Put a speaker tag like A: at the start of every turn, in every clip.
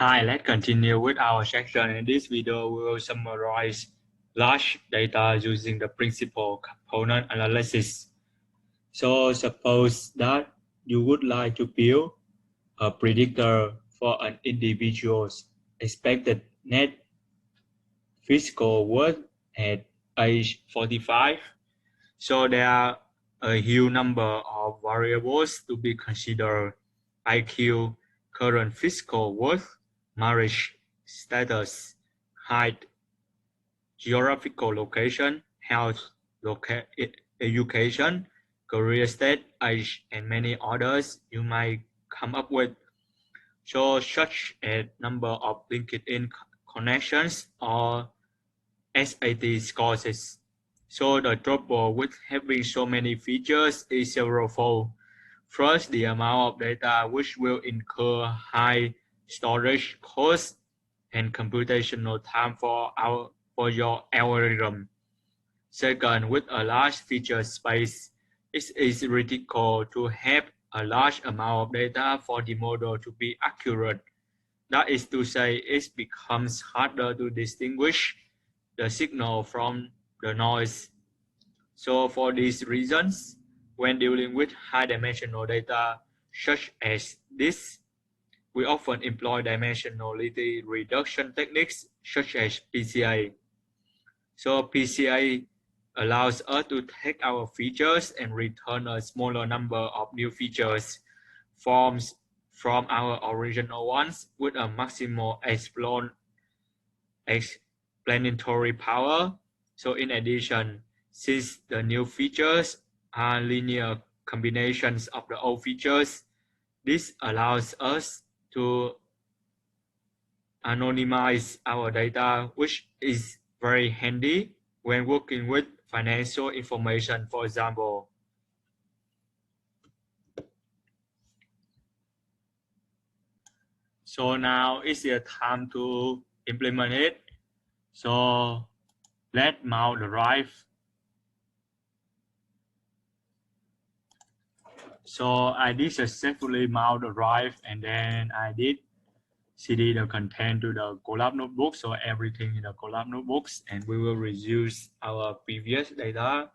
A: Hi, let's continue with our section. In this video, we will summarize large data using the principle component analysis. So suppose that you would like to build a predictor for an individual's expected net fiscal worth at age 45. So there are a huge number of variables to be considered: IQ, current fiscal worth, marriage status, height, geographical location, health, education, career state, age, and many others you might come up with. So such a number of LinkedIn connections or SAT scores. So the trouble with having so many features is severalfold. First, the amount of data which will incur high storage costs and computational time for your algorithm. Second, with a large feature space, it is critical to have a large amount of data for the model to be accurate. That is to say, it becomes harder to distinguish the signal from the noise. So for these reasons, when dealing with high-dimensional data such as this, we often employ dimensionality reduction techniques such as PCA. So PCA allows us to take our features and return a smaller number of new features forms from our original ones with a maximal explanatory power. So in addition, since the new features are linear combinations of the old features, this allows us to anonymize our data, which is very handy when working with financial information, for example. So now is the time to implement it. So let's mount the drive. So I did successfully mount the drive, and then I did CD the content to the Colab notebook. So everything in the Colab notebooks, and we will reuse our previous data.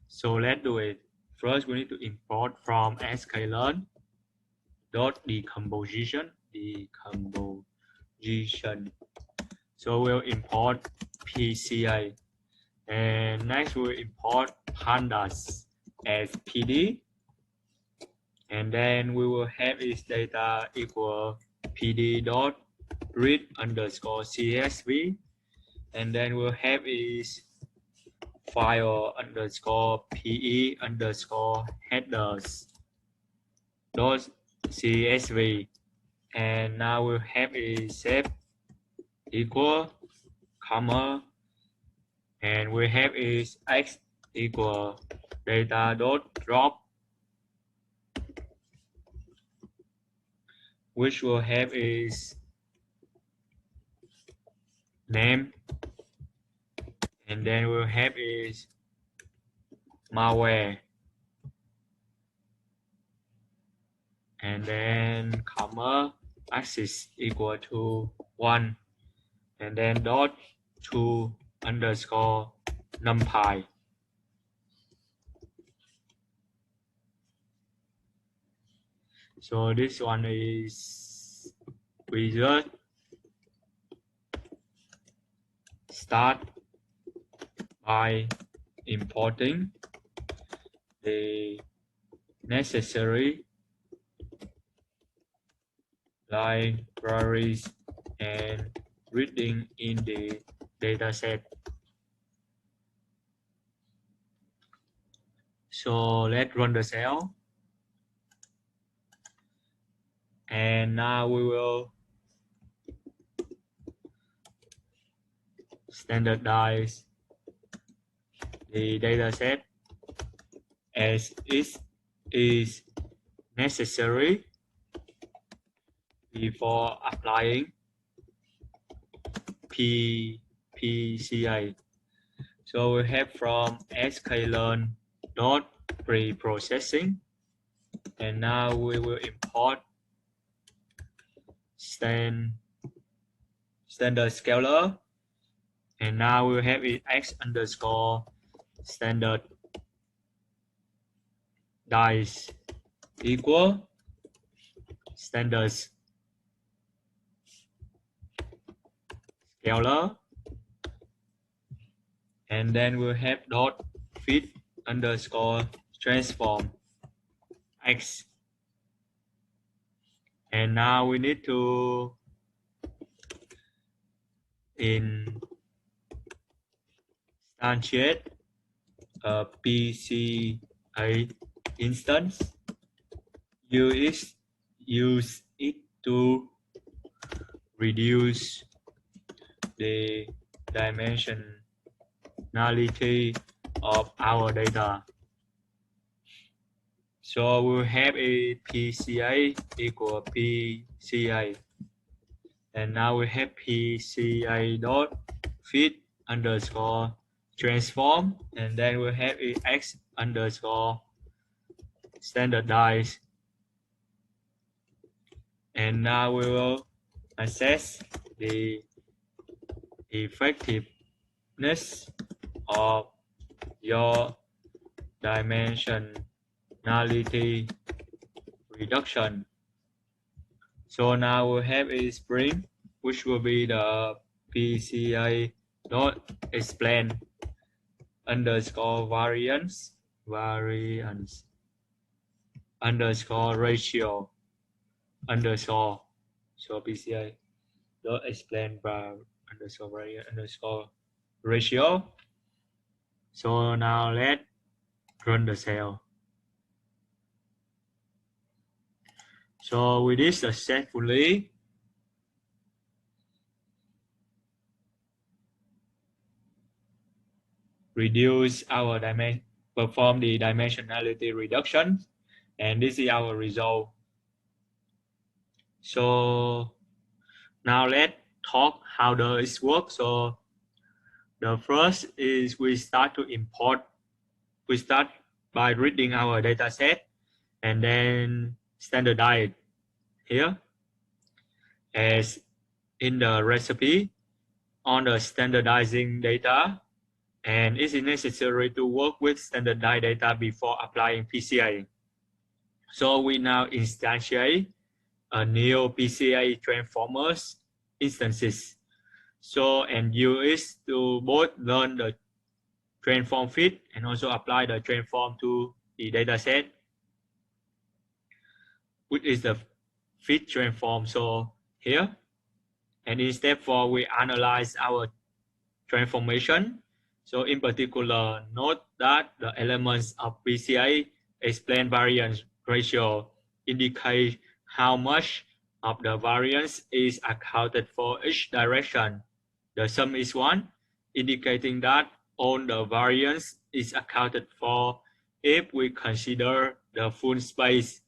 A: So let's do it. First, we need to import from sklearn dot decomposition. So we'll import PCA, and next we'll import pandas as PD, and then we will have its data equal PD dot read underscore CSV, and then we'll have its file underscore PE underscore headers dot CSV, and now we'll have a save equal comma, and we have is x equal data dot drop, which will have is name, and then we'll have is malware, and then comma axis equal to 1, and then dot to underscore numpy. So this one is result start by importing the necessary libraries and reading in the dataset. So let's run the cell. And now we will standardize the dataset as it is necessary before applying PCA. So we have from sklearn dot pre-processing, and now we will import standard scalar, and now we'll have it x underscore standard dice equal standard scalar, and then we'll have dot fit underscore transform x, and now we need to instantiate a PCA instance. Use it to reduce the dimensionality of our data. So we'll have a PCA equal PCA, and now we have PCA dot fit underscore transform, and then we'll have a x underscore standardize, and now we will assess the effectiveness of your dimensionality reduction. So now we have a string which will be the PCA dot explain underscore variance underscore ratio underscore, so PCA dot explain underscore variance underscore ratio. So now let's run the cell. So we did successfully perform the dimensionality reduction, and this is our result. So now let's talk how does it work. So the first is we start by reading our data set and then standardize here as in the recipe on the standardizing data, and it is necessary to work with standardized data before applying PCA. So we now instantiate a new PCA transformers instances. So and use it to both learn the transform fit and also apply the transform to the data set, which is the fit transform. So here, and in step 4, we analyze our transformation. So in particular, note that the elements of PCA explain variance ratio indicate how much of the variance is accounted for each direction. The sum is 1, indicating that all the variance is accounted for if we consider the full space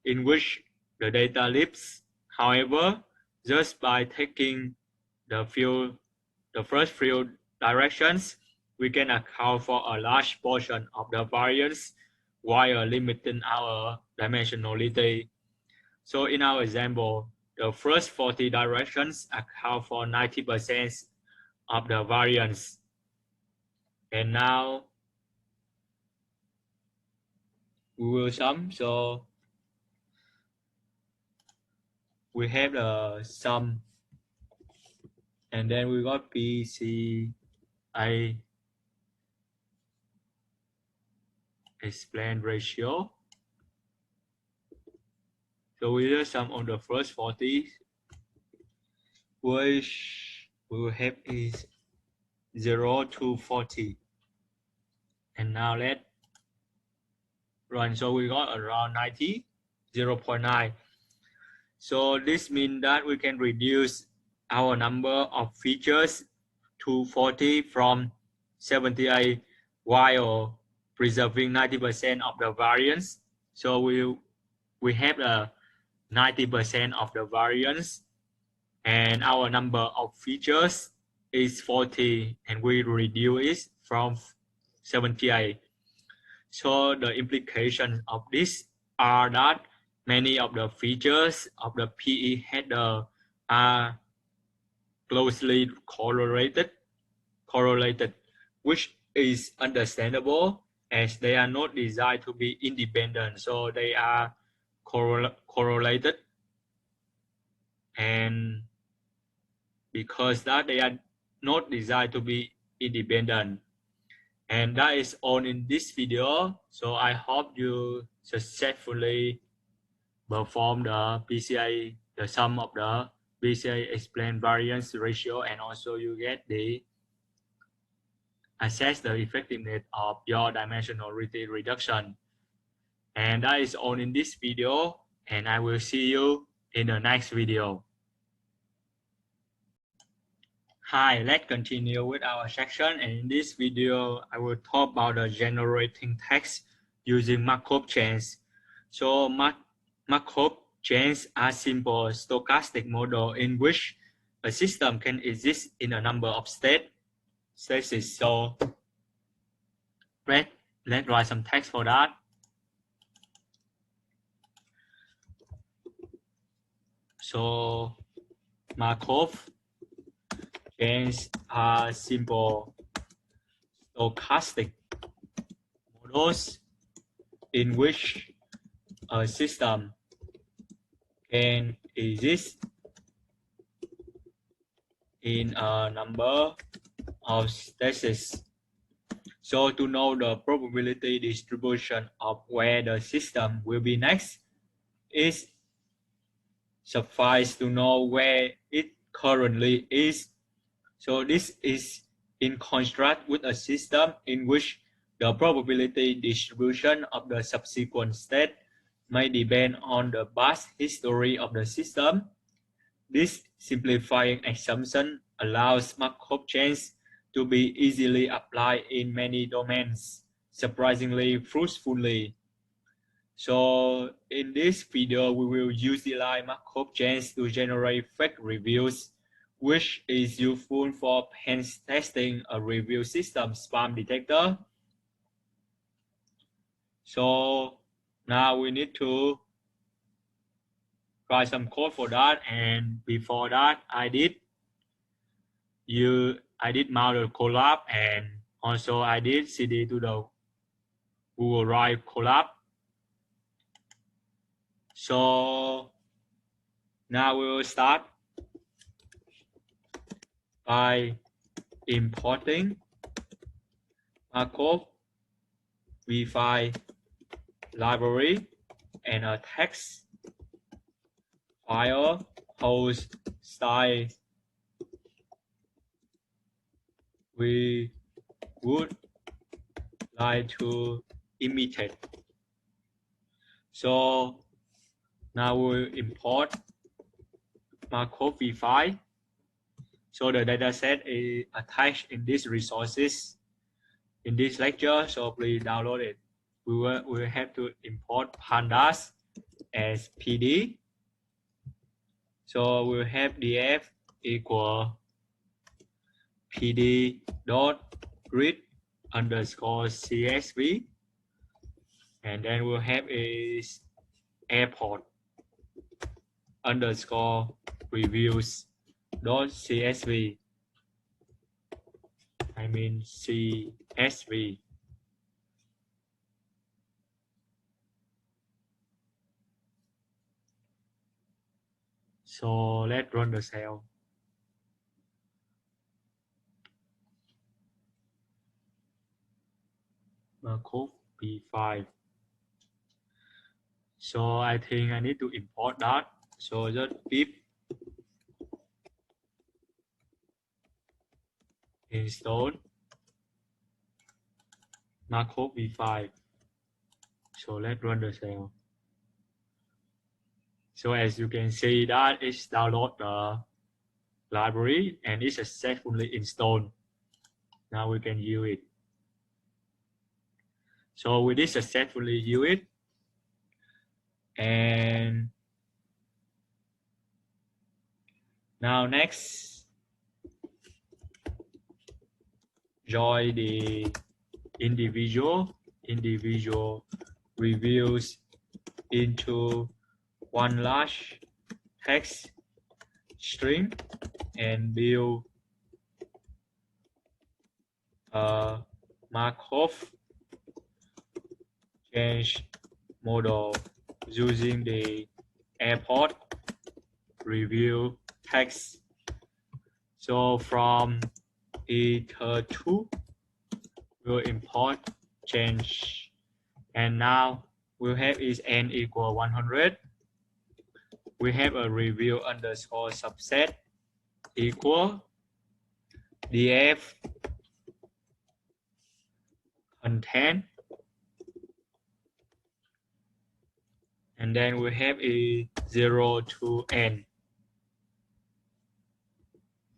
A: in which the data lives. However, just by taking the first few directions, we can account for a large portion of the variance while limiting our dimensionality. So in our example, the first 40 directions account for 90% of the variance. And now we will sum. So we have the sum, and then we got PCA explain ratio. So we do sum on the first 40, which we will have is 0 to 40. And now let's run. So we got around 90, 0.9. So this means that we can reduce our number of features to 40 from 78 while preserving 90% of the variance. So we have a 90% of the variance, and our number of features is 40, and we reduce it from 78. So the implications of this are that many of the features of the PE header are closely correlated, which is understandable as they are not designed to be independent, so they are correlated, and because that they are not designed to be independent. And that is all in this video. So I hope you successfully perform the PCA, the sum of the PCA explain variance ratio, and also you get the assess the effectiveness of your dimensionality reduction. And that is all in this video, and I will see you in the next video. Hi, let's continue with our section, and in this video I will talk about the generating text using Markov chains. So Markov chains are simple stochastic model in which a system can exist in a number of states. So let's write some text for that. So Markov chains are simple stochastic models in which a system can exist in a number of states. So to know the probability distribution of where the system will be next, it suffices to know where it currently is. So this is in contrast with a system in which the probability distribution of the subsequent state may depend on the past history of the system. This simplifying assumption allows Markov chains to be easily applied in many domains, surprisingly fruitfully. So in this video, we will utilize Markov chains to generate fake reviews, which is useful for pen testing a review system spam detector. So now we need to write some code for that, and before that I did mount the collab, and also I did cd to the Google Drive collab. So now we will start by importing Markov v5 library and a text file whose style we would like to imitate. So now we'll import Markov v5. So the dataset is attached in these resources in this lecture, so please download it. We will have to import pandas as PD. So we'll have df equal pd dot read underscore csv, and then we'll have is airport underscore reviews dot csv, I mean csv. So let's run the cell. Markov v5. So I think I need to import that. So just pip install Markov v5. So let's run the cell. So as you can see, that is download the library and it's successfully installed. Now we can use it. So we did successfully use it, and now next join the individual reviews into one large text string and build a Markov change model using the airport review text. So from ether2 we'll import change, and now we'll have is n equal 100. We have a review underscore subset equal df content, and then we have a 0 to n,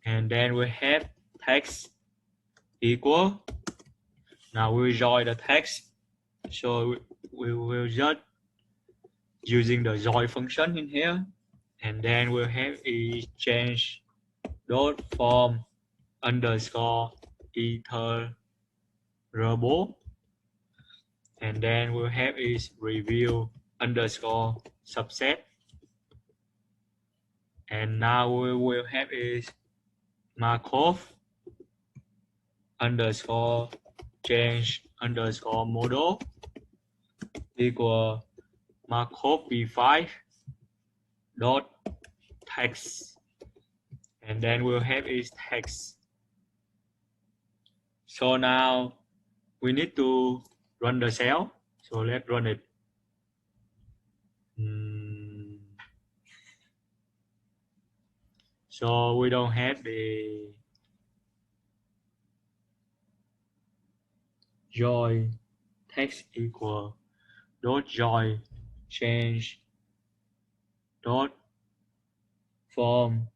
A: and then we have text equal. Now we join the text, so we will just using the join function in here, and then we'll have a change dot form underscore iterable, and then we'll have is review underscore subset, and now we will have is Markov underscore change underscore model equal Markov v5 dot text, and then we'll have is text. So now we need to run the cell, so let's run it. So we don't have the join text equal dot join change dot form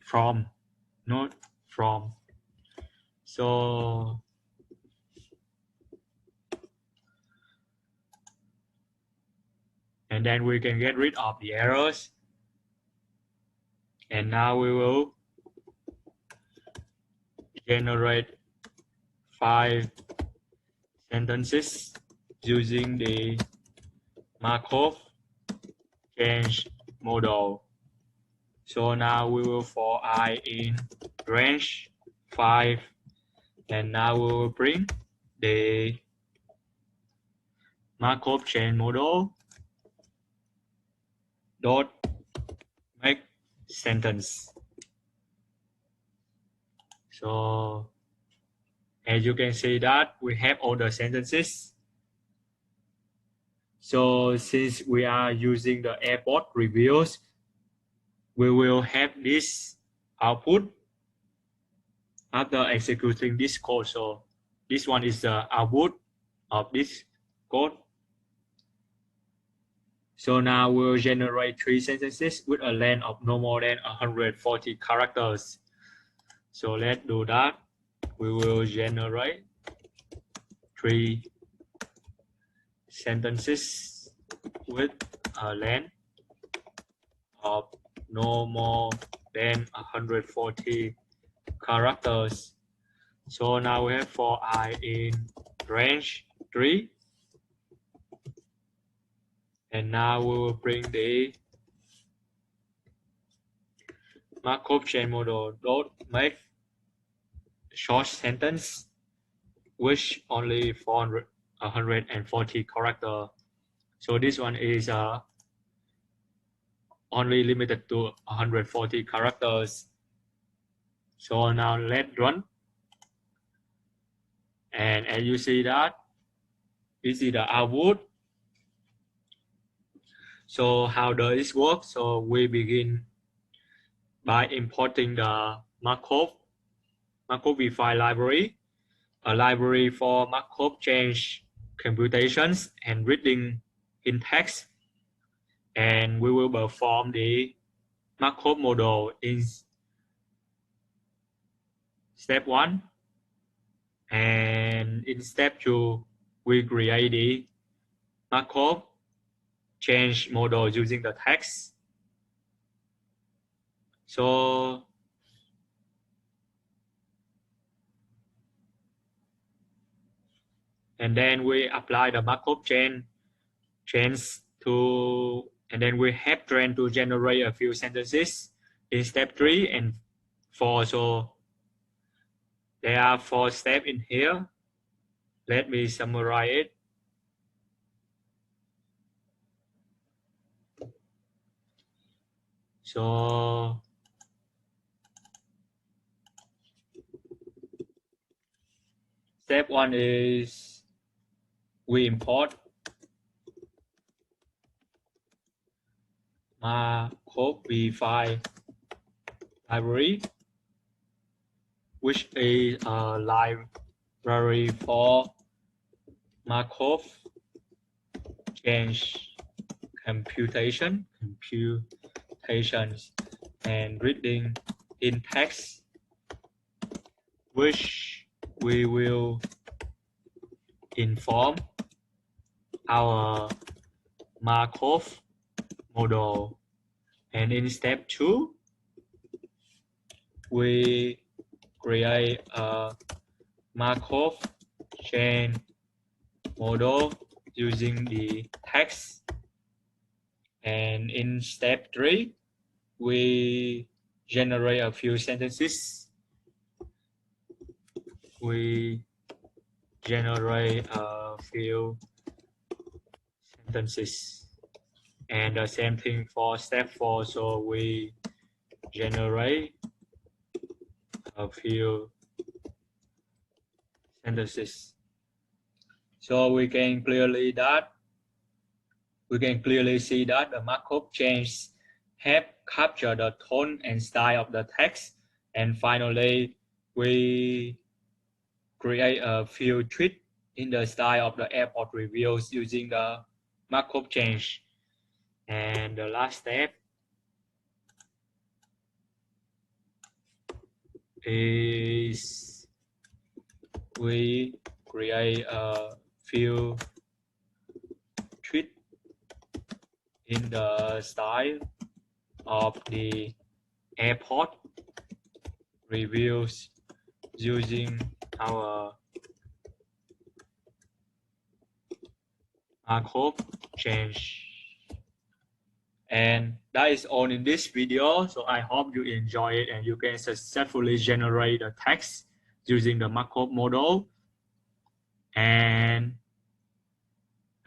A: from, not from. So and then we can get rid of the errors, and now we will generate 5 sentences using the Markov change model. So now we will for I in range 5, and now we will bring the Markov chain model dot make sentence. So as you can see that we have all the sentences. So since we are using the airport reviews, we will have this output after executing this code. So this one is the output of this code. So now we'll generate 3 sentences with a length of no more than 140 characters. So let's do that. We will generate 3 sentences with a length of no more than 140 characters. So now we have for I in range 3, and now we will bring the Markov chain model dot make short sentence which only 140 character. So this one is only limited to 140 characters. So now let's run, and as you see that this is the output. So how does this work? So we begin by importing the Markov v5 library, a library for Markov change computations and reading in text, and we will perform the Markov model in step 1, and in step 2 we create the Markov change model using the text. So and then we apply the Markov chains to, and then we have trained to generate a few sentences in step 3 and 4. So there are 4 steps in here. Let me summarize it. So step 1 is we import Markov file library, which is a library for Markov change computations and reading in text, which we will inform our Markov model. And in step 2, we create a Markov chain model using the text. And in step 3, we generate a few sentences. And the same thing for step 4. So we generate a few sentences. So we can clearly see that the Markov chains have captured the tone and style of the text. And finally, we create a few tweaks in the style of the airport reviews using the Markov change. And the last step is we create a few tweaks in the style of the airport reviews using our Markov change. And that is all in this video. So I hope you enjoy it and you can successfully generate the text using the Markov model. And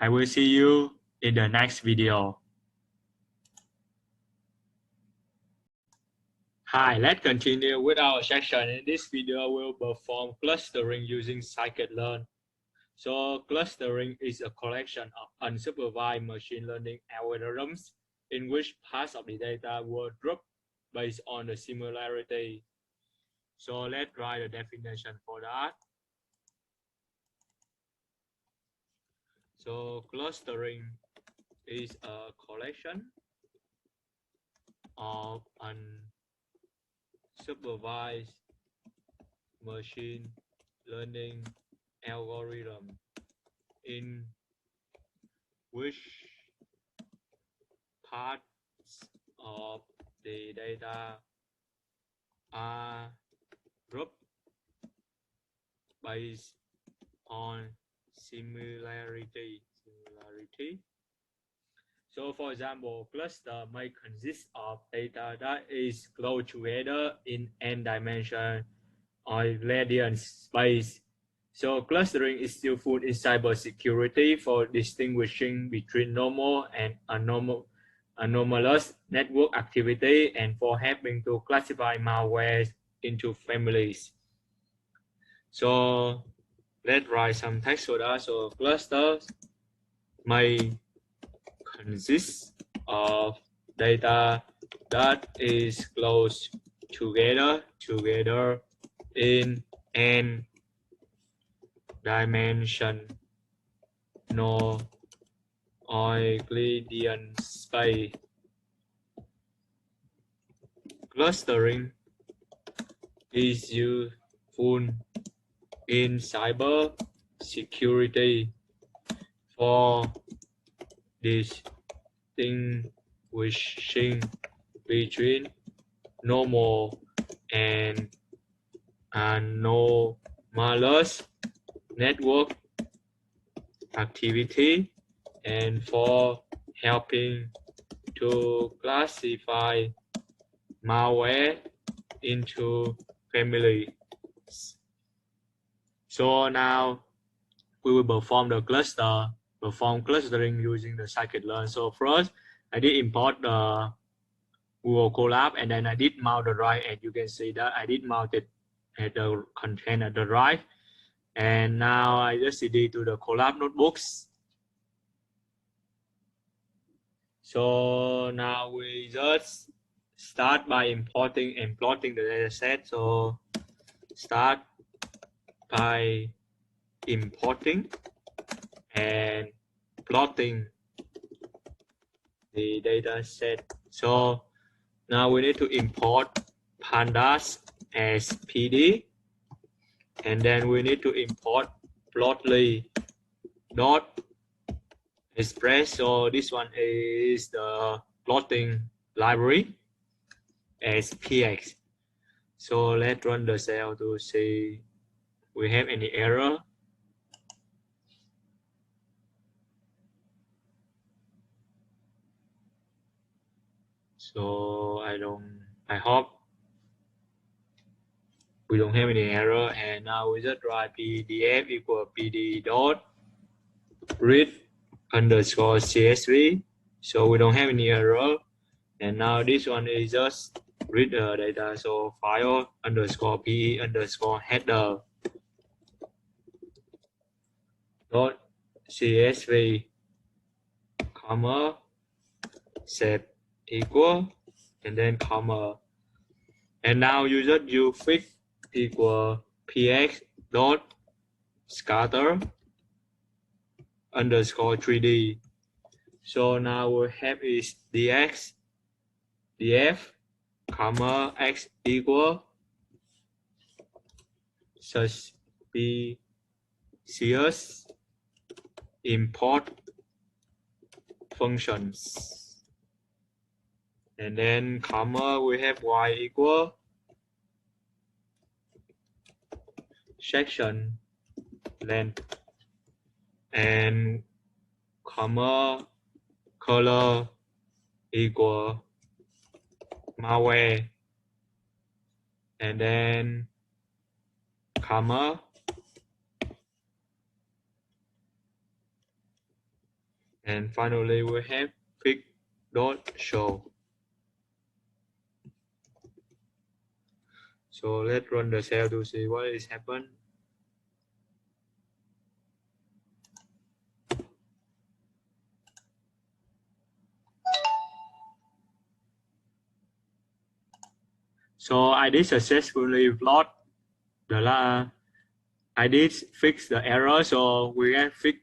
A: I will see you in the next video. Hi, let's continue with our section. In this video, we'll perform clustering using scikit-learn. So clustering is a collection of unsupervised machine learning algorithms in which parts of the data were grouped based on the similarity. So let's write a definition for that. So clustering is a collection of unsupervised machine learning algorithm in which parts of the data are grouped based on similarity. So for example, cluster may consist of data that is close together in n dimension or Euclidean space. So clustering is useful in cybersecurity for distinguishing between normal and anomalous network activity and for helping to classify malware into families. So let's write some text for that. So clusters may consist of data that is close together in n dimension no Euclidean space. Clustering is useful in cyber security for distinguishing between normal and anomalous network activity and for helping to classify malware into family. So now we will perform clustering using the scikit-learn. So first, I did import the Google Colab, and then I did mount the drive, and you can see that I did mount it at the content at the drive. And now I just cd to the Colab notebooks. So now we just start by importing and plotting the data set. So start by importing and plotting the data set. So now we need to import pandas as PD, and then we need to import plotly dot express. So this one is the plotting library as px. So let's run the cell to see we have any error. So I hope we don't have any error. And now we just write pdf equal pd dot read underscore csv. So we don't have any error. And now this one is just read the data. So file underscore pe underscore header dot csv, comma, save equal, and then comma. And now you just use fix equal px dot scatter underscore 3d. So now we have is dx df comma x equal suspicious import functions, and then comma we have y equal section length, and comma color equal malware, and then comma, and finally we have fix dot show. So let's run the cell to see what is happened. So I did successfully plot I did fix the error. So we have fix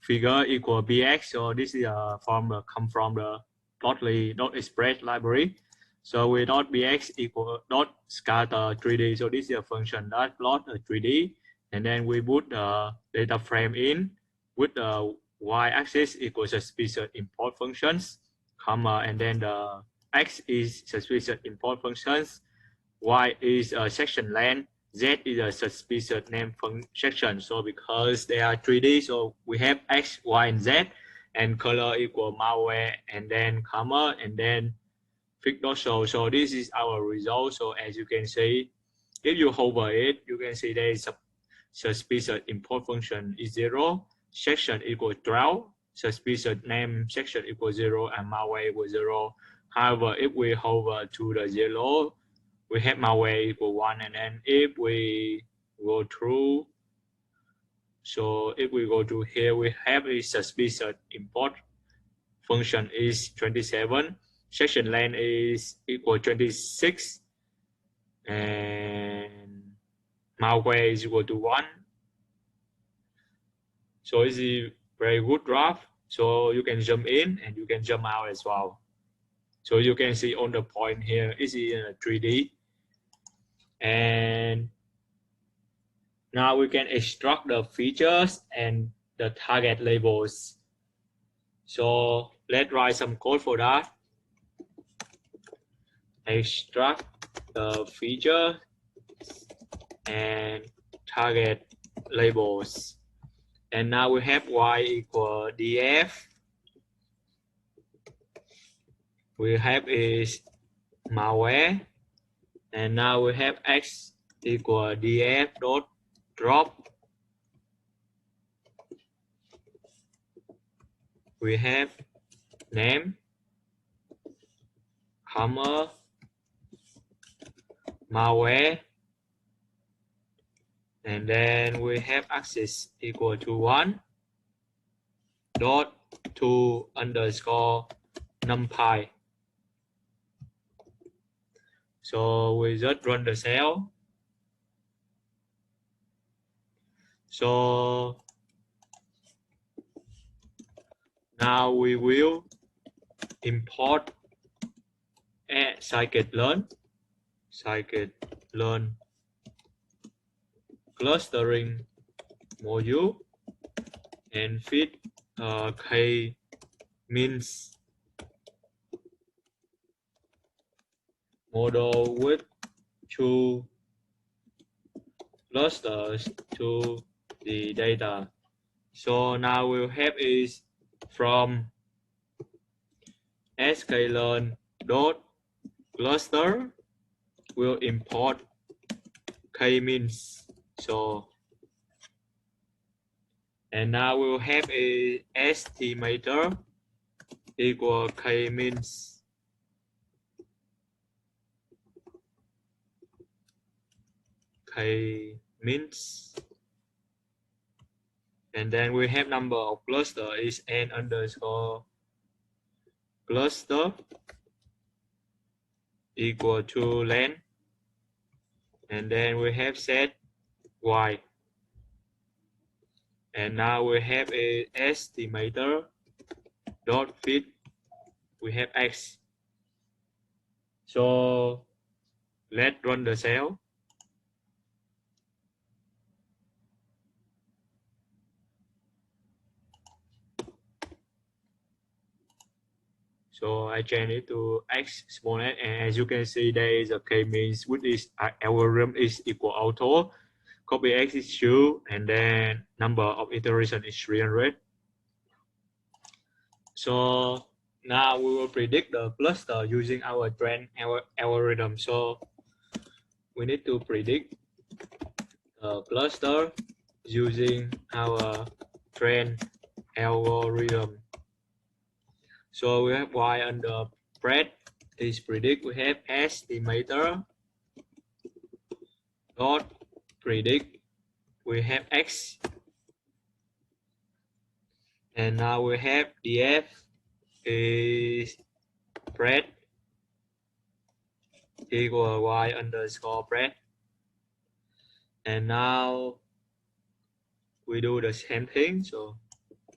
A: figure equal bx. So this is come from the plotly.express library. So we dot bx equal dot scatter 3d. So this is a function that plot a 3d, and then we put the data frame in with the y-axis equals suspicious import functions, comma, and then the x is suspicious import functions, y is a section length, z is a suspicious name section. So because they are 3D, so we have x, y, and z, and color equal malware, and then comma, and then fix dot show. So this is our result. So as you can see, if you hover it, you can see there is a suspicious import function is 0, section equal 12, suspicious name section equal 0, and malware equal 0. However, if we hover to the 0, we have malware equal 1, and then if we go through, so if we go to here, we have a suspicious import function is 27, section length is equal 26, and malware is equal to 1. So it's a very good graph. So you can jump in and you can jump out as well. So you can see on the point here is in a 3D. And now we can extract the features and the target labels. So let's write some code for that. Extract the feature and target labels. And now we have y equal df. We have is malware, and now we have x equal df dot drop. We have name, hammer, malware, and then we have access equal to 1 dot 2 underscore numpy. So we just run the cell. So now we will import a scikit-learn clustering module and feed k-means model with 2 clusters to the data. So now we'll have is from sklearn dot cluster will import k-means. So and now we'll have a estimator equal k-means. K-means, and then we have number of cluster is n underscore cluster equal to length, and then we have set y, and now we have a estimator dot fit, we have x. So let's run the cell. So I change it to x small n, and as you can see, there is a k-means which is algorithm is equal auto. Copy x is 2, and then number of iteration is 300. So now we will predict the cluster using our train algorithm. So we need to predict the cluster using our train algorithm. So we have y under breadth is predict. We have estimator dot predict. We have x, and now we have df is breadth equal y underscore breadth, and now we do the same thing. So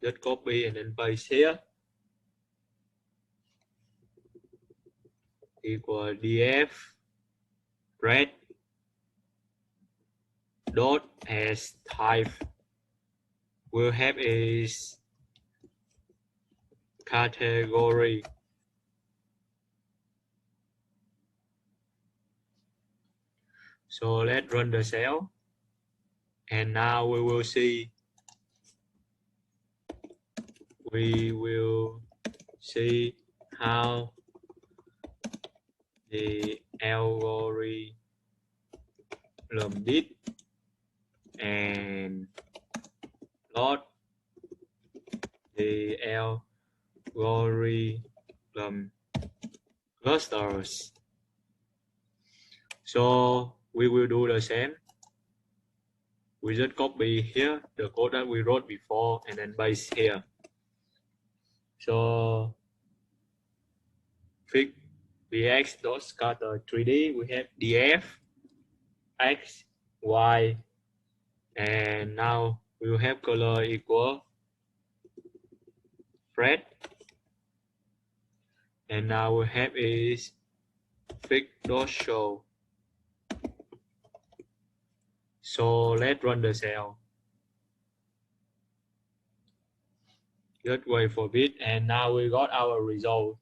A: just copy and then paste here. Equal df breadth dot as type will have is category. So let's run the cell, and now we will see how the algorithm did and plot the algorithm clusters. So we will do the same. We just copy here the code that we wrote before and then paste here. So fix dx dot scatter 3D. We have df x y, and now we will have color equal red, and now we have is fix dot show. So let's run the cell. Just wait for a bit, and now we got our result.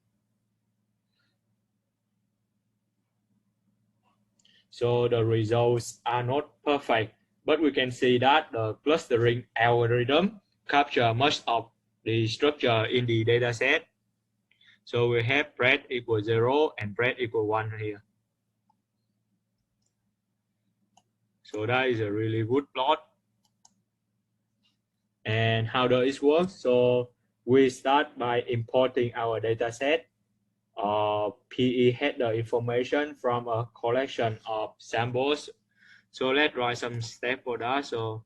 A: So the results are not perfect, but we can see that the clustering algorithm capture much of the structure in the dataset. So we have breadth equal 0 and breadth equal 1 here. So that is a really good plot. And how does it work? So we start by importing our data set. PE header information from a collection of samples. So let's write some steps for that. So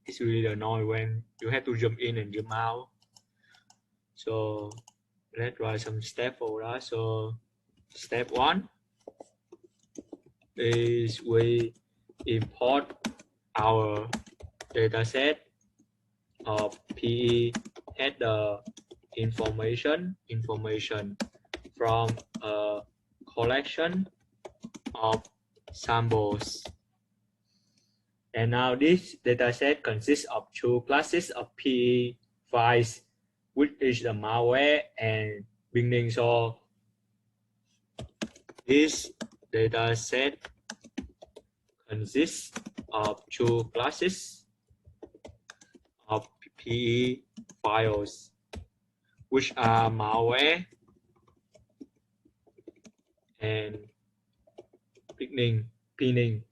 A: it's really annoying when you have to jump in and jump out. So let's write some steps for that. So step 1 is we import our data set of PE header information from a collection of samples. And now this dataset consists of two classes of PE files, which is the malware and binding. So this dataset consists of two classes of PE files, which are malware and pinning.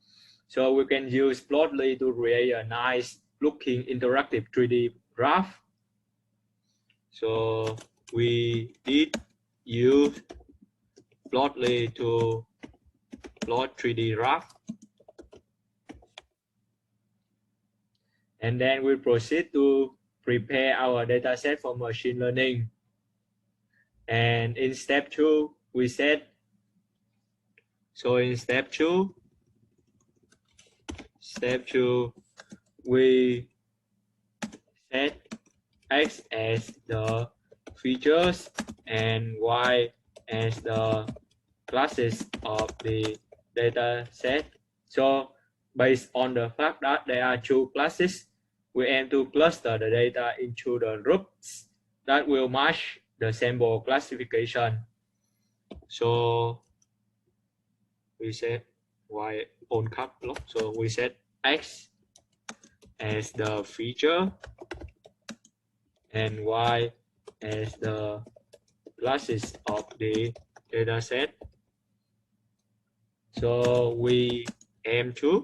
A: So we can use Plotly to create a nice looking interactive 3D graph. So we did use Plotly to plot 3D graph. And then we proceed to prepare our dataset for machine learning. And in step 2, we set. So in step 2, we set X as the features and Y as the classes of the data set. So based on the fact that there are two classes, we aim to cluster the data into the groups that will match the sample classification. So we set Y on cap block. So we set X as the feature and Y as the classes of the data set. So we aim to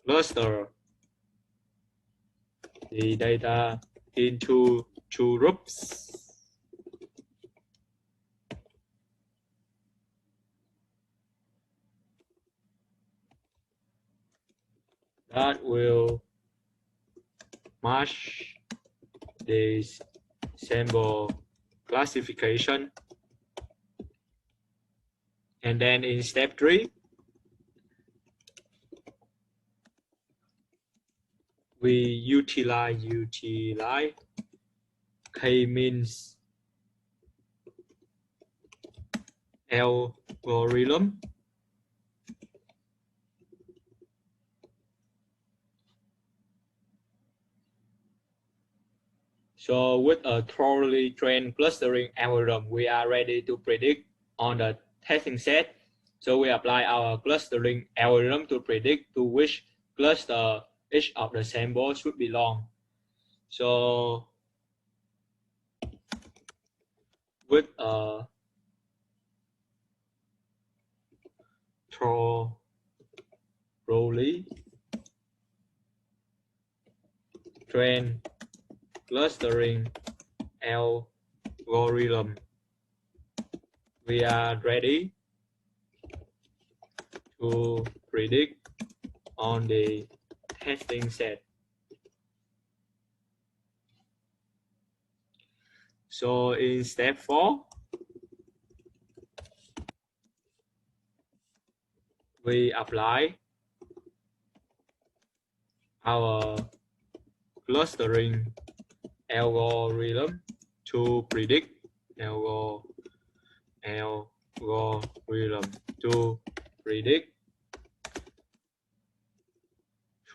A: cluster the data into two groups. That will match this sample classification. And then in step 3, we utilize k-means algorithm. So with a thoroughly trained clustering algorithm, we are ready to predict on the testing set. So we apply our clustering algorithm to predict to which cluster each of the samples should belong. So with a thoroughly trained clustering algorithm, we are ready to predict on the testing set. So in step 4, we apply our clustering algorithm to predict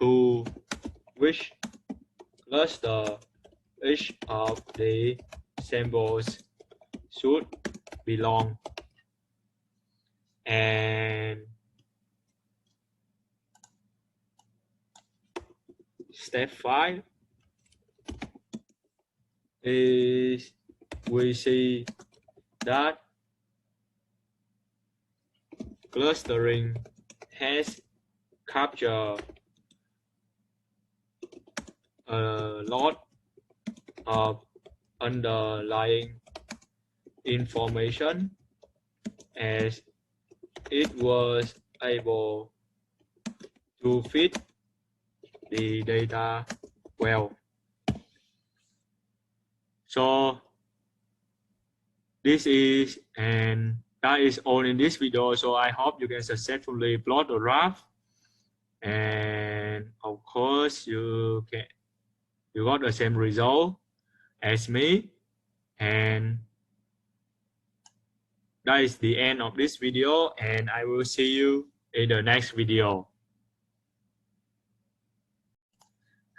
A: to which cluster each of the samples should belong. And step 5 is we see that clustering has captured a lot of underlying information as it was able to fit the data well. So this is and that is all in this video. So I hope you can successfully plot the graph, and of course you got the same result as me. And that is the end of this video, and I will see you in the next video.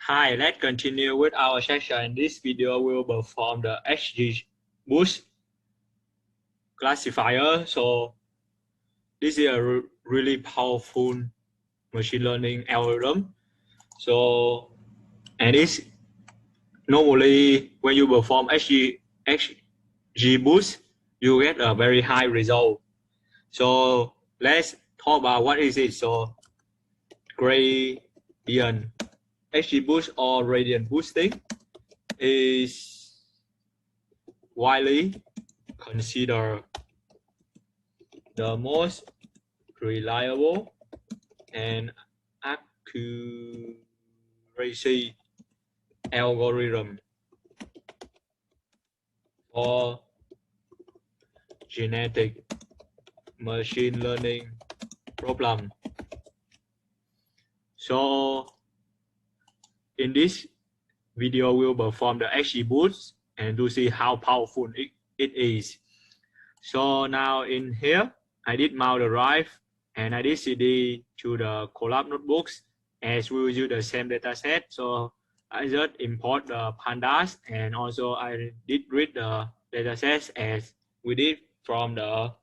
A: Hi, let's continue with our section. In this video, we will perform the XGBoost classifier. So this is a really powerful machine learning algorithm. So, and it's normally when you perform XGBoost, you get a very high result. So let's talk about what is it. So gradient XGBoost or gradient boosting is widely considered the most reliable and accuracy algorithm for genetic machine learning problem. So in this video, we'll perform the XGBoost and to see how powerful it is. So now in here, I did mount the drive and I did CD to the Colab notebooks as we will use the same data set. So I just import the pandas, and also I did read the data sets as we did from on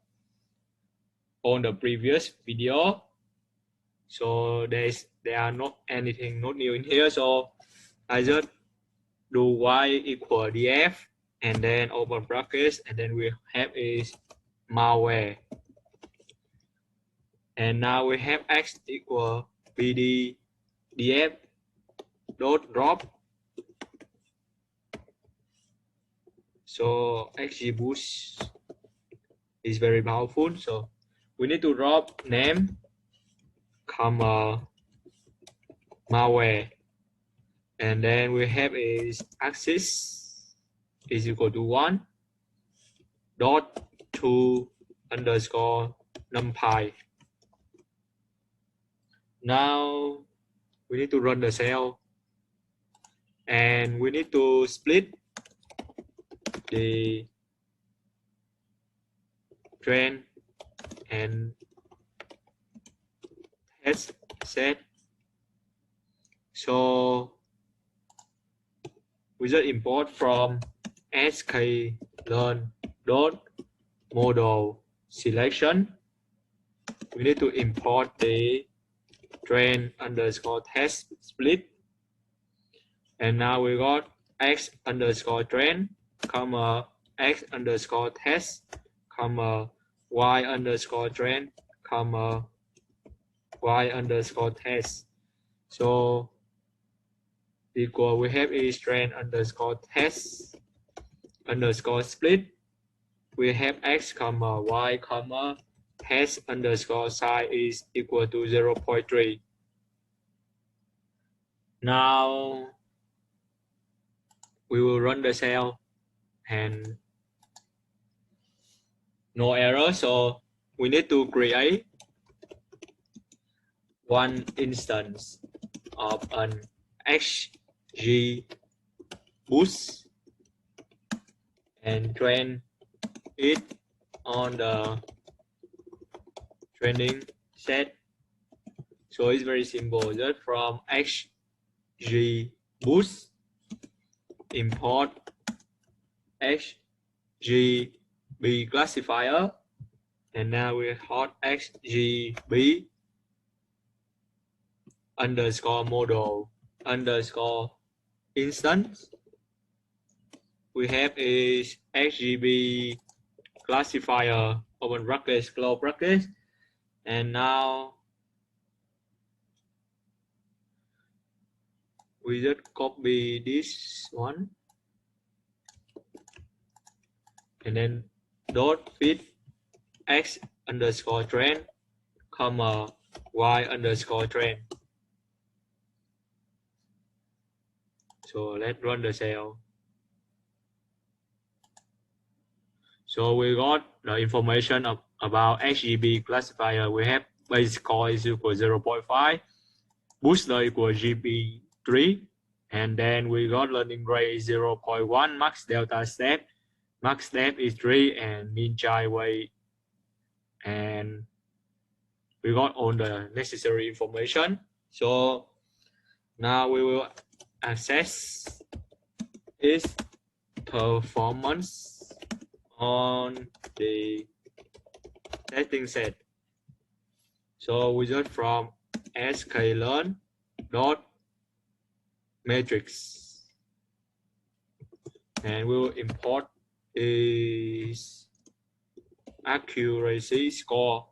A: the previous video. So there are not anything not new in here. So I just do y equal df and then open brackets, and then we have is malware. And now we have x equal bd df dot drop. So XGBoost is very powerful. So we need to drop name, comma, malware. And then we have is axis is equal to 1 dot 2 underscore numpy. Now we need to run the cell, and we need to split the train and test set. So we just import from sklearn.model selection. We need to import the train underscore test split, and now we got x underscore train, comma x underscore test, comma y underscore train, comma y underscore test. So equal we have is train underscore test underscore split. We have x comma y comma test underscore size is equal to 0.3. Now we will run the cell and no error. So we need to create one instance of an XGBoost and train it on the training set. So it's very simple. Just from XGBoost import XGB classifier, and now we hot XGB underscore model underscore instance, we have is XGB classifier, open brackets, close brackets, and now we just copy this one and then dot fit x underscore trend, comma y underscore trend. So let's run the cell. So we got the information about XGB classifier. We have base score is equal 0.5, booster equal GP3, and then we got learning rate 0.1, max delta step. Max step is 3 and mean child weight. And we got all the necessary information. So now we will assess its performance on the testing set. So we just from sklearn dot matrix, and we will import is accuracy score.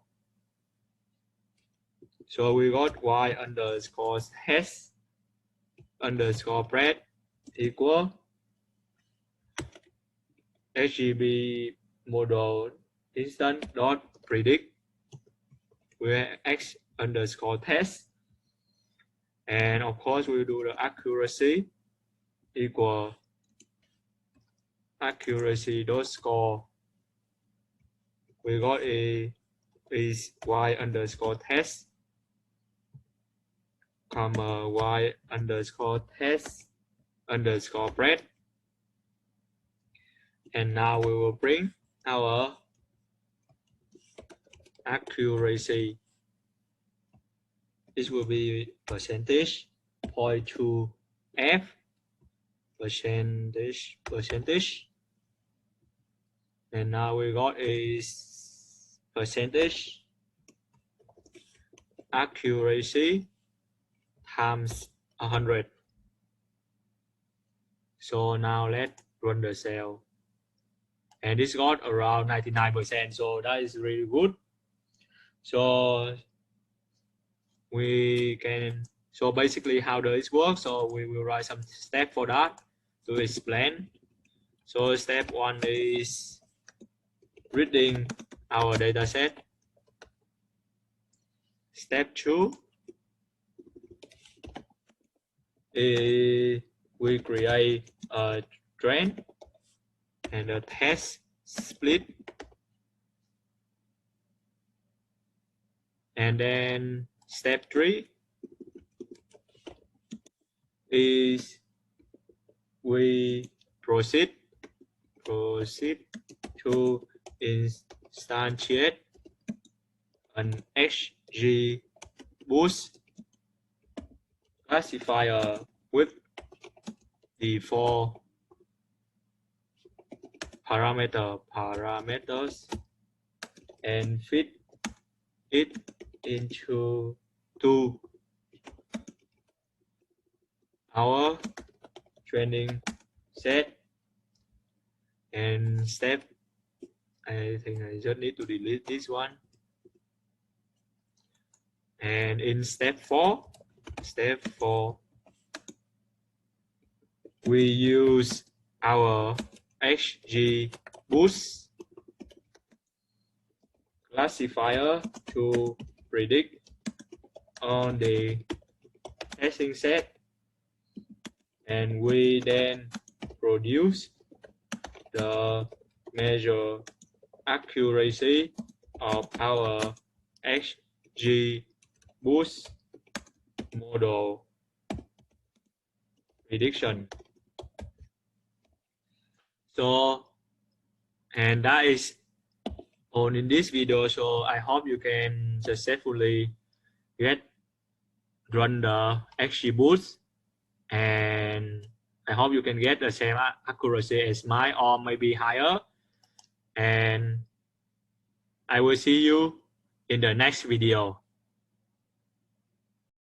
A: So we got y underscore test underscore spread equal XGB model instant dot predict where x underscore test, and of course we do the accuracy equal accuracy dot score. We got a is y underscore test, comma y underscore test underscore spread, and now we will bring our accuracy. This will be percentage 0.2 f percentage, and now we got is percentage accuracy times 100. So now let's run the cell, and this got around 99%, so that is really good. So we can, so basically how does it work? So we will write some steps for that to explain. So step 1 is reading our data set. Step 2 is we create a trend and a test split, and then step 3 is we proceed to instantiate an XG boost classifier with the 4 parameters and fit it into our training set. And step, I think I just need to delete this one. And in step 4, we use our XG boost classifier to predict on the testing set, and we then produce the measure accuracy of our XG boost model prediction. So, and that is all in this video. So I hope you can successfully run the XG boost, and I hope you can get the same accuracy as mine or maybe higher. And I will see you in the next video.